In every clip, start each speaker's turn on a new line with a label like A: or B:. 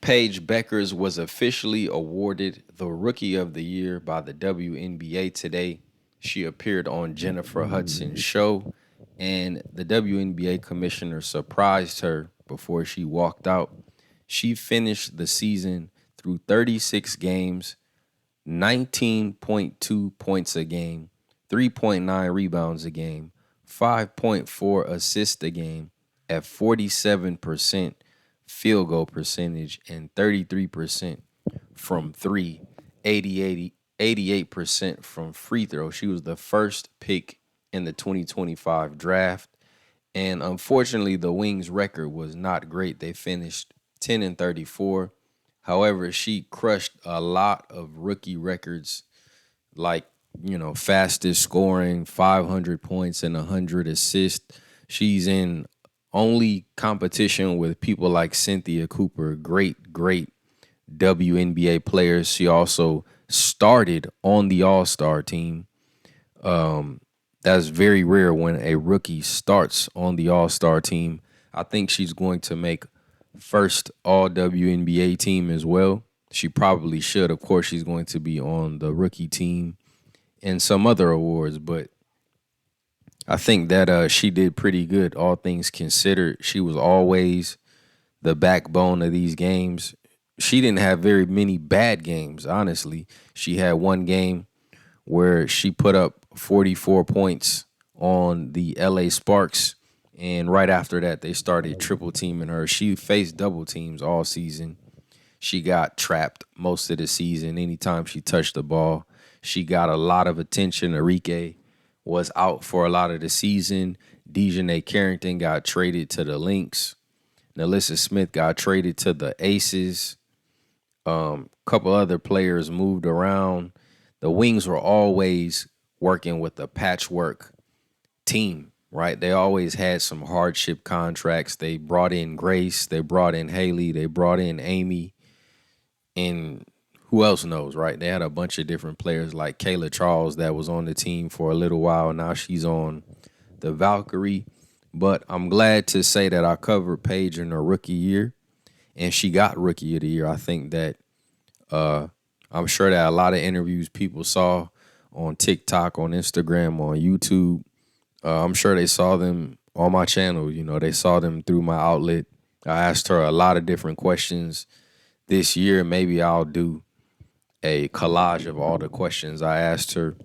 A: Paige Bueckers was officially awarded the Rookie of the Year by the WNBA today. She appeared on Jennifer Hudson's show, and the WNBA commissioner surprised her before she walked out. She finished the season through 36 games, 19.2 points a game, 3.9 rebounds a game, 5.4 assists a game at 47% field goal percentage and 33% from three, 88% from free throw. She was the first pick in the 2025 draft. And unfortunately, the Wings record was not great. They finished 10-34. However, she crushed a lot of rookie records like, fastest scoring, 500 points and 100 assists. She's in only competition with people like Cynthia Cooper, great WNBA players. She also started on the All-Star team. That's very rare when a rookie starts on the All-Star team. I think she's going to make first All WNBA team as well. She probably should. Of course, she's going to be on the rookie team and some other awards, but I think that she did pretty good, all things considered. She was always the backbone of these games. She didn't have very many bad games, honestly. She had one game where she put up 44 points on the LA Sparks, and right after that, they started triple teaming her. She faced double teams all season. She got trapped most of the season. Anytime she touched the ball, she got a lot of attention. Enrique was out for a lot of the season. Dejanay Carrington got traded to the Lynx. Nalissa Smith got traded to the Aces. Couple other players moved around. The Wings were always working with a patchwork team, right? They always had some hardship contracts. They brought in Grace. They brought in Haley. They brought in Amy. And who else knows, right? They had a bunch of different players like Kayla Charles that was on the team for a little while. Now she's on the Valkyrie. But I'm glad to say that I covered Paige in her rookie year, and she got Rookie of the Year. I think that I'm sure that a lot of interviews people saw on TikTok, on Instagram, on YouTube, I'm sure they saw them on my channel. They saw them through my outlet. I asked her a lot of different questions this year. Maybe I'll do a collage of all the questions I asked her.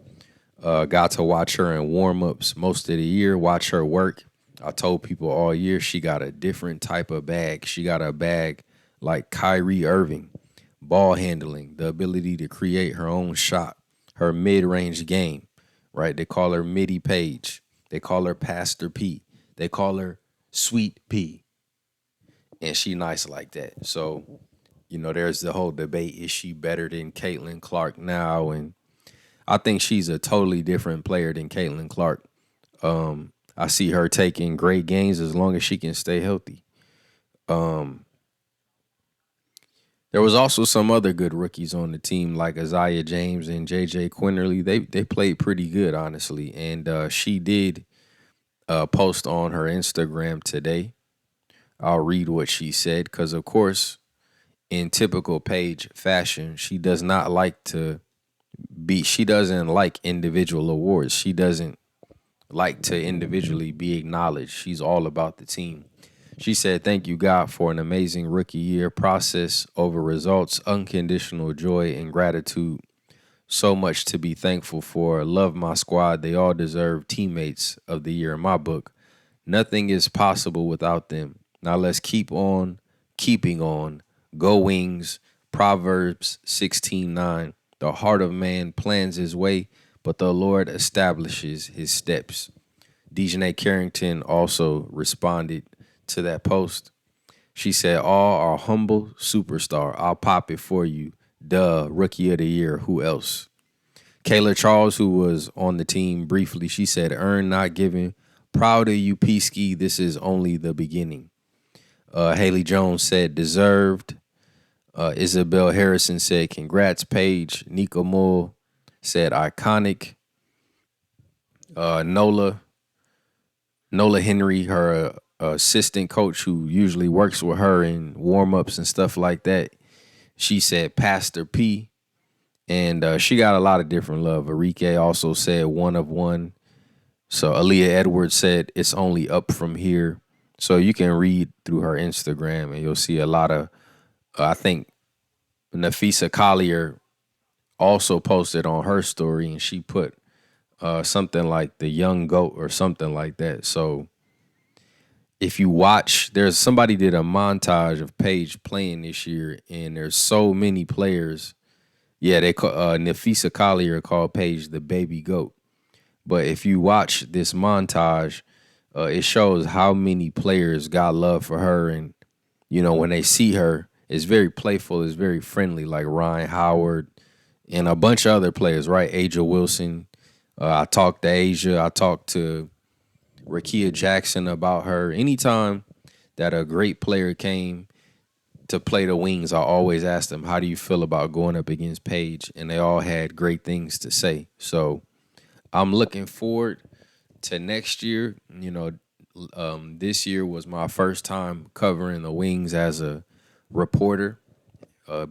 A: Got to watch her in warm-ups most of the year, watch her work. I told people all year she got a different type of bag. She got a bag like Kyrie Irving, ball handling, the ability to create her own shot, her mid-range game, right? They call her Midi Paige. They call her Pastor P. They call her Sweet P. And she nice like that. So, there's the whole debate. Is she better than Caitlin Clark now? And I think she's a totally different player than Caitlin Clark. I see her taking great gains as long as she can stay healthy. There was also some other good rookies on the team like Isaiah James and J.J. Quinterly. They played pretty good, honestly. And she did post on her Instagram today. I'll read what she said because, of course, in typical Paige fashion, she doesn't like individual awards. She doesn't like to individually be acknowledged. She's all about the team. She said, "Thank you, God, for an amazing rookie year. Process over results, unconditional joy and gratitude. So much to be thankful for. Love my squad. They all deserve teammates of the year in my book. Nothing is possible without them. Now let's keep on keeping on. Go Wings." Proverbs 16:9. The heart of man plans his way, but the Lord establishes his steps. Dejanay Carrington also responded to that post. She said, "All are humble superstar. I'll pop it for you. Duh, Rookie of the Year. Who else?" Kayla Charles, who was on the team briefly, she said, "Earn, not given. Proud of you, Peasky. This is only the beginning." Haley Jones said, "Deserved." Isabel Harrison said, "Congrats, Paige." Nika Mull said, "Iconic." Nola Henry, her assistant coach who usually works with her in warm-ups and stuff like that, she said Pastor P. And she got a lot of different love. Enrique also said one of one. So Aaliyah Edwards said it's only up from here. So you can read through her Instagram and you'll see a lot of, I think Nafisa Collier also posted on her story and she put something like the young GOAT or something like that. So if you watch, there's somebody did a montage of Paige playing this year and there's so many players. Yeah, they call Nafisa Collier called Paige the baby GOAT. But if you watch this montage, it shows how many players got love for her. And, you know, when they see her, it's very playful, it's very friendly, like Ryan Howard and a bunch of other players, right? Aja Wilson. I talked to Asia. I talked to Rakia Jackson about her. Anytime that a great player came to play the Wings, I always asked them, how do you feel about going up against Paige? And they all had great things to say. So I'm looking forward to next year. You know, this year was my first time covering the Wings as a reporter,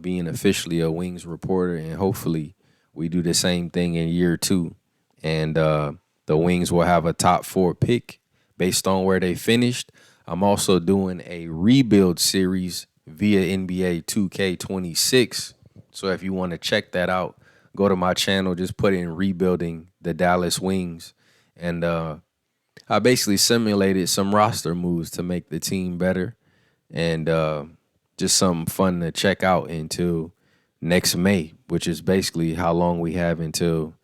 A: being officially a Wings reporter, and hopefully we do the same thing in year 2. And the Wings will have a top 4 pick based on where they finished. I'm also doing a rebuild series via NBA 2K26. So if you want to check that out, go to my channel, just put in rebuilding the Dallas Wings. And I basically simulated some roster moves to make the team better. And just something fun to check out until next May, which is basically how long we have until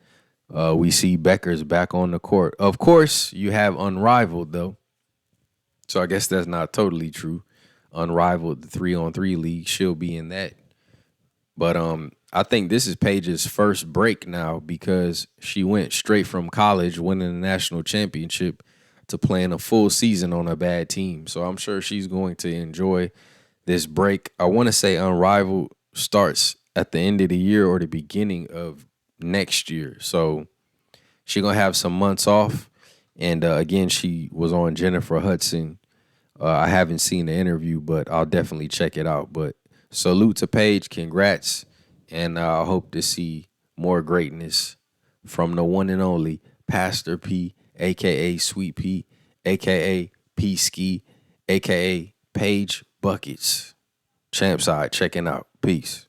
A: we see Bueckers back on the court. Of course, you have Unrivaled, though. So I guess that's not totally true. Unrivaled, the 3-on-3 league, she'll be in that. But I think this is Paige's first break now because she went straight from college, winning the national championship, to playing a full season on a bad team. So I'm sure she's going to enjoy this break. I want to say Unrivaled starts at the end of the year or the beginning of next year. So she's going to have some months off. And again, she was on Jennifer Hudson. I haven't seen the interview, but I'll definitely check it out. But salute to Paige. Congrats. And I hope to see more greatness from the one and only Pastor P, a.k.a. Sweet P, a.k.a. P-Ski, a.k.a. Paige Bueckers. CHAMPSIDE checking out. Peace.